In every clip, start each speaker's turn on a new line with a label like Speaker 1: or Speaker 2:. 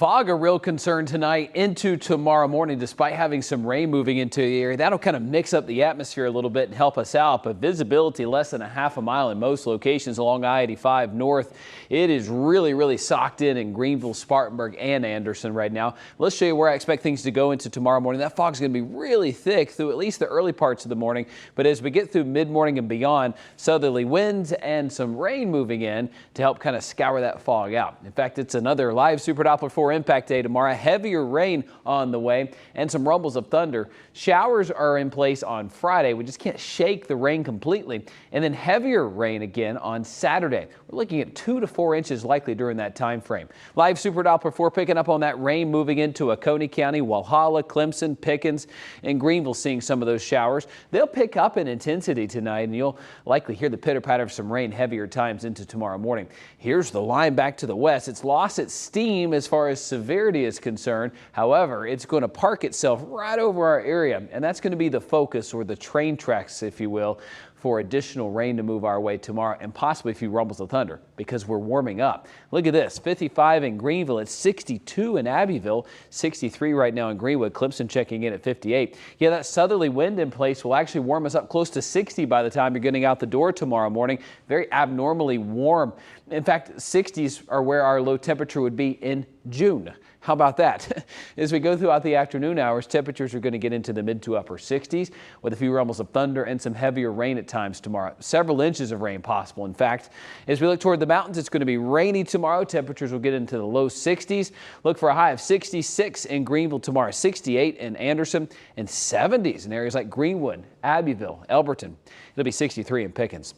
Speaker 1: Fog a real concern tonight into tomorrow morning, despite having some rain moving into the area. That'll kind of mix up the atmosphere a little bit and help us out. But visibility less than a half a mile in most locations along I-85 north. It is really socked in Greenville, Spartanburg, and Anderson right now. Let's show you where I expect things to go into tomorrow morning. That fog's going to be really thick through at least the early parts of the morning. But as we get through mid-morning and beyond, southerly winds and some rain moving in to help kind of scour that fog out. In fact, it's another live Super Doppler 4 impact day tomorrow. Heavier rain on the way and some rumbles of thunder. Showers are in place on Friday. We just can't shake the rain completely. And then heavier rain again on Saturday. We're looking at 2 to 4 inches likely during that time frame. Live Super Doppler 4 picking up on that rain moving into Oconee County, Walhalla, Clemson, Pickens, and Greenville seeing some of those showers. They'll pick up in intensity tonight, and you'll likely hear the pitter-patter of some rain heavier times into tomorrow morning. Here's the line back to the west. It's lost its steam as far as severity is concerned. However, it's going to park itself right over our area, and that's going to be the focus, or the train tracks, if you will, for additional rain to move our way tomorrow, and possibly a few rumbles of thunder because we're warming up. Look at this, 55 in Greenville, it's 62 in Abbeville, 63 right now in Greenwood, Clemson checking in at 58. Yeah, that southerly wind in place will actually warm us up close to 60 by the time you're getting out the door tomorrow morning. Very abnormally warm. In fact, 60s are where our low temperature would be in June. How about that? As we go throughout the afternoon hours, temperatures are going to get into the mid to upper 60s with a few rumbles of thunder and some heavier rain at times tomorrow. Several inches of rain possible. In fact, as we look toward the mountains, it's going to be rainy tomorrow. Temperatures will get into the low 60s. Look for a high of 66 in Greenville tomorrow, 68 in Anderson, and 70s in areas like Greenwood, Abbeville, Elberton. It'll be 63 in Pickens.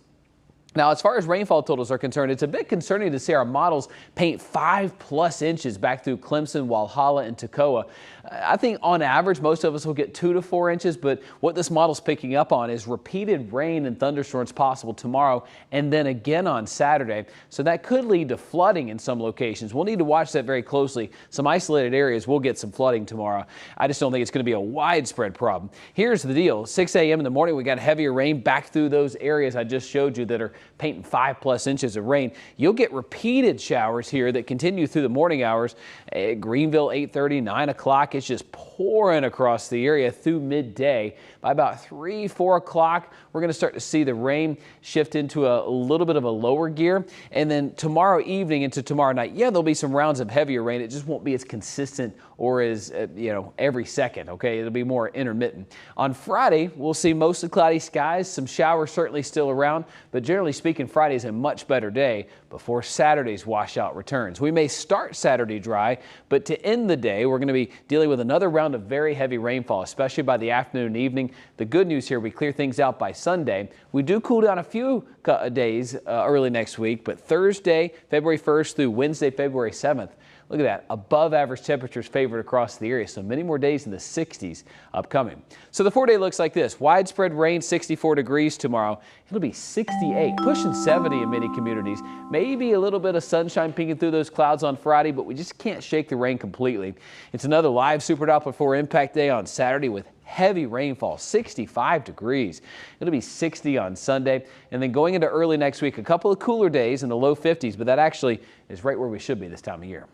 Speaker 1: Now, as far as rainfall totals are concerned, it's a bit concerning to see our models paint 5+ inches back through Clemson, Walhalla, and Toccoa. I think on average, most of us will get 2 to 4 inches, but what this model's picking up on is repeated rain and thunderstorms possible tomorrow and then again on Saturday. So that could lead to flooding in some locations. We'll need to watch that very closely. Some isolated areas will get some flooding tomorrow. I just don't think it's going to be a widespread problem. Here's the deal. 6 a.m. in the morning, we got heavier rain back through those areas I just showed you that are painting 5+ inches of rain. You'll get repeated showers here that continue through the morning hours. At Greenville, 8:30, 9 o'clock. It's just pouring across the area through midday. By about 3, 4 o'clock, we're going to start to see the rain shift into a little bit of a lower gear. And then tomorrow evening into tomorrow night, yeah, there'll be some rounds of heavier rain. It just won't be as consistent or as, every second, okay? It'll be more intermittent. On Friday, we'll see mostly cloudy skies. Some showers certainly still around, but generally speaking, Friday is a much better day before Saturday's washout returns. We may start Saturday dry, but to end the day, we're going to be dealing with another round of very heavy rainfall, especially by the afternoon and evening. The good news here, we clear things out by Sunday. We do cool down a few days early next week, but Thursday, February 1st through Wednesday, February 7th, look at that, above average temperatures favored across the area, so many more days in the 60s upcoming. So the 4-day looks like this. Widespread rain, 64 degrees tomorrow. It'll be 68, pushing 70 in many communities. Maybe a little bit of sunshine peeking through those clouds on Friday, but we just can't shake the rain completely. It's another live Super Doppler 4 impact day on Saturday with heavy rainfall, 65 degrees. It'll be 60 on Sunday. And then going into early next week, a couple of cooler days in the low 50s, but that actually is right where we should be this time of year.